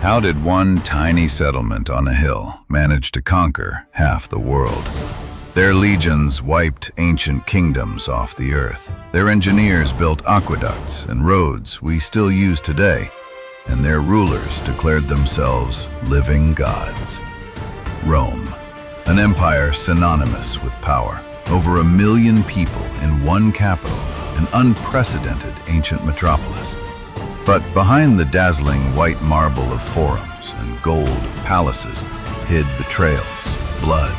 How did one tiny settlement on a hill manage to conquer half the world? Their legions wiped ancient kingdoms off the earth. Their engineers built aqueducts and roads we still use today, and their rulers declared themselves living gods. Rome, an empire synonymous with power. Over 1 million people in one capital, an unprecedented ancient metropolis. But behind the dazzling white marble of forums and gold of palaces hid betrayals, blood,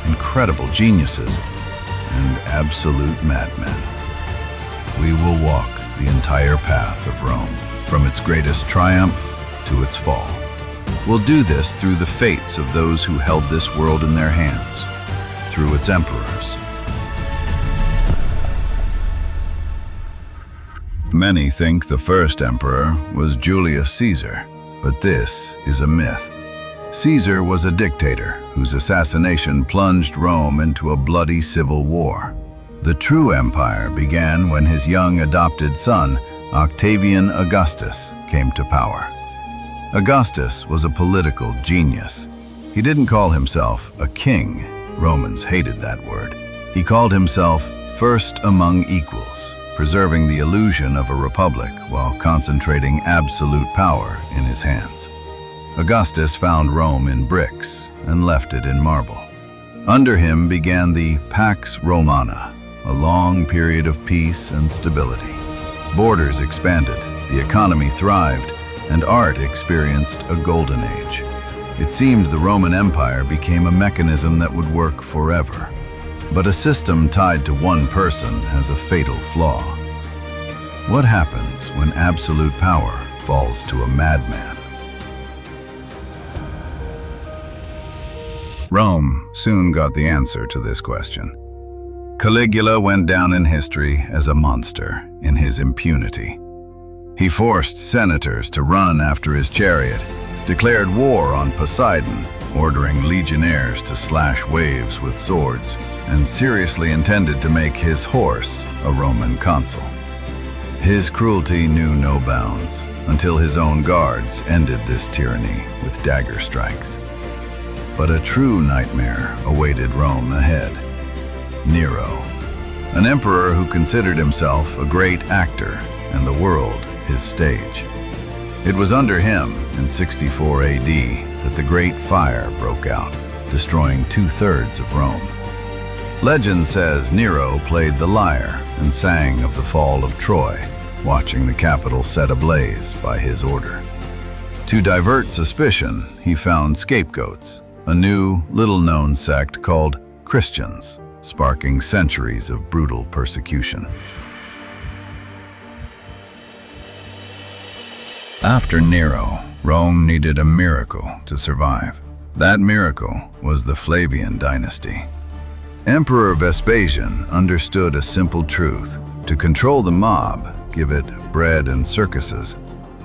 incredible geniuses, and absolute madmen. We will walk the entire path of Rome, from its greatest triumph to its fall. We'll do this through the fates of those who held this world in their hands, through its emperors. Many think the first emperor was Julius Caesar, but this is a myth. Caesar was a dictator whose assassination plunged Rome into a bloody civil war. The true empire began when his young adopted son, Octavian Augustus, came to power. Augustus was a political genius. He didn't call himself a king. Romans hated that word. He called himself first among equals, preserving the illusion of a republic while concentrating absolute power in his hands. Augustus found Rome in bricks and left it in marble. Under him began the Pax Romana, a long period of peace and stability. Borders expanded, the economy thrived, and art experienced a golden age. It seemed the Roman Empire became a mechanism that would work forever. But a system tied to one person has a fatal flaw. What happens when absolute power falls to a madman? Rome soon got the answer to this question. Caligula went down in history as a monster in his impunity. He forced senators to run after his chariot, declared war on Poseidon, ordering legionnaires to slash waves with swords, and seriously intended to make his horse a Roman consul. His cruelty knew no bounds, until his own guards ended this tyranny with dagger strikes. But a true nightmare awaited Rome ahead. Nero, an emperor who considered himself a great actor and the world his stage. It was under him, in 64 AD, that the Great Fire broke out, destroying 2/3 of Rome. Legend says Nero played the lyre and sang of the fall of Troy, watching the capital set ablaze by his order. To divert suspicion, he found scapegoats, a new, little-known sect called Christians, sparking centuries of brutal persecution. After Nero, Rome needed a miracle to survive. That miracle was the Flavian dynasty. Emperor Vespasian understood a simple truth: to control the mob, give it bread and circuses.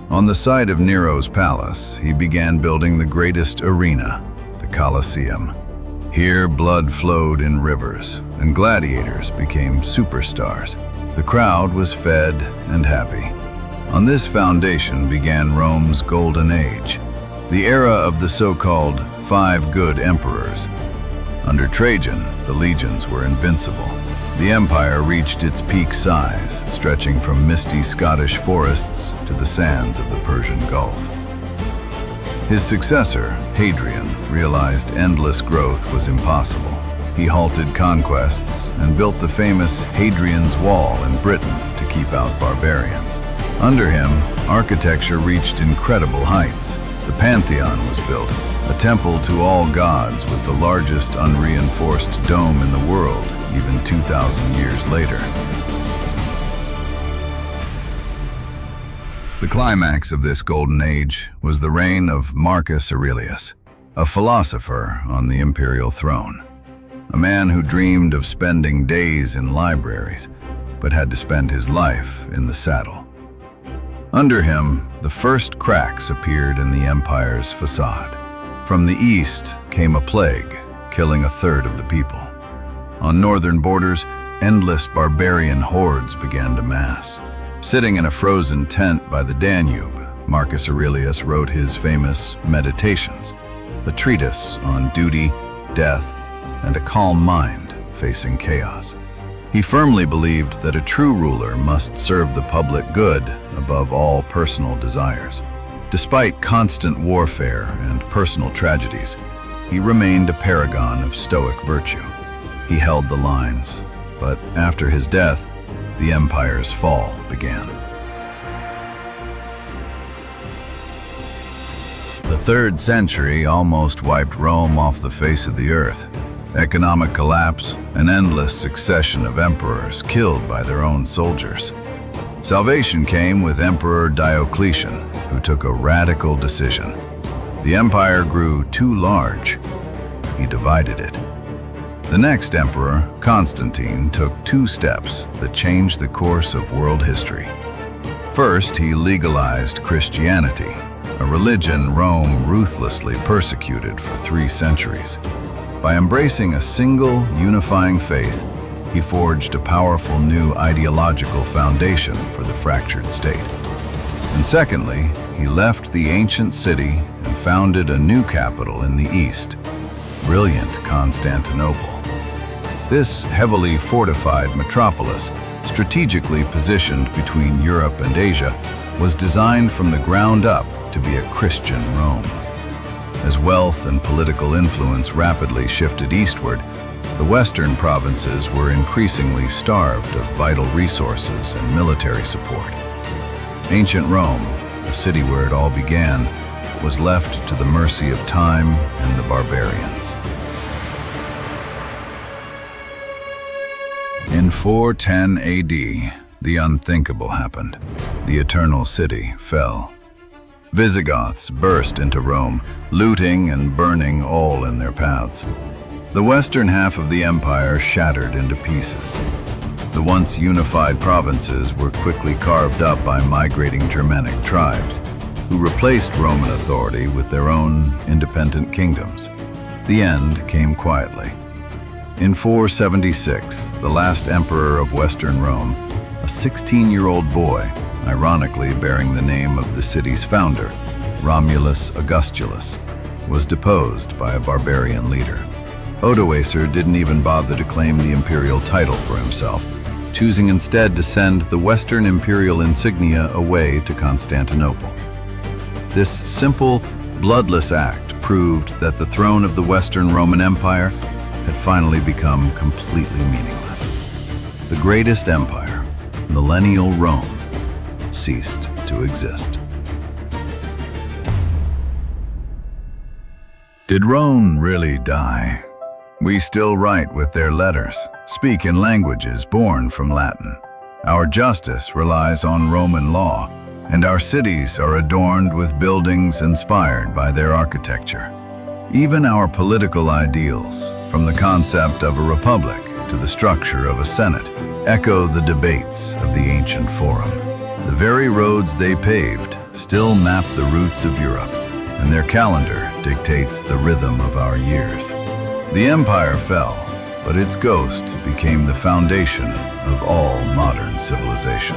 On the site of Nero's palace, he began building the greatest arena, the Colosseum. Here, blood flowed in rivers, and gladiators became superstars. The crowd was fed and happy. On this foundation began Rome's golden age, the era of the so-called 5 good emperors. Under Trajan, the legions were invincible. The empire reached its peak size, stretching from misty Scottish forests to the sands of the Persian Gulf. His successor, Hadrian, realized endless growth was impossible. He halted conquests and built the famous Hadrian's Wall in Britain to keep out barbarians. Under him, architecture reached incredible heights. The Pantheon was built, a temple to all gods with the largest unreinforced dome in the world, even 2,000 years later. The climax of this golden age was the reign of Marcus Aurelius, a philosopher on the imperial throne. A man who dreamed of spending days in libraries, but had to spend his life in the saddle. Under him, the first cracks appeared in the empire's facade. From the east came a plague, killing 1/3 of the people. On northern borders, endless barbarian hordes began to mass. Sitting in a frozen tent by the Danube, Marcus Aurelius wrote his famous Meditations, a treatise on duty, death, and a calm mind facing chaos. He firmly believed that a true ruler must serve the public good above all personal desires. Despite constant warfare and personal tragedies, he remained a paragon of stoic virtue. He held the lines, but after his death, the empire's fall began. The 3rd century almost wiped Rome off the face of the earth. Economic collapse, an endless succession of emperors killed by their own soldiers. Salvation came with Emperor Diocletian, who took a radical decision. The empire grew too large. He divided it. The next emperor, Constantine, took 2 steps that changed the course of world history. First, he legalized Christianity, a religion Rome ruthlessly persecuted for 3 centuries. By embracing a single, unifying faith, he forged a powerful new ideological foundation for the fractured state. And secondly, he left the ancient city and founded a new capital in the east, brilliant Constantinople. This heavily fortified metropolis, strategically positioned between Europe and Asia, was designed from the ground up to be a Christian Rome. As wealth and political influence rapidly shifted eastward, the western provinces were increasingly starved of vital resources and military support. Ancient Rome, the city where it all began, was left to the mercy of time and the barbarians. In 410 AD, the unthinkable happened. The Eternal City fell. Visigoths burst into Rome, looting and burning all in their paths. The western half of the empire shattered into pieces. The once unified provinces were quickly carved up by migrating Germanic tribes, who replaced Roman authority with their own independent kingdoms. The end came quietly. In 476, the last emperor of Western Rome, a 16-year-old boy, ironically bearing the name of the city's founder, Romulus Augustulus, was deposed by a barbarian leader. Odoacer didn't even bother to claim the imperial title for himself, choosing instead to send the Western imperial insignia away to Constantinople. This simple, bloodless act proved that the throne of the Western Roman Empire had finally become completely meaningless. The greatest empire, millennial Rome, ceased to exist. Did Rome really die? We still write with their letters, speak in languages born from Latin. Our justice relies on Roman law, and our cities are adorned with buildings inspired by their architecture. Even our political ideals, from the concept of a republic to the structure of a senate, echo the debates of the ancient forum. The very roads they paved still map the roots of Europe, and their calendar dictates the rhythm of our years. The empire fell, but its ghost became the foundation of all modern civilization.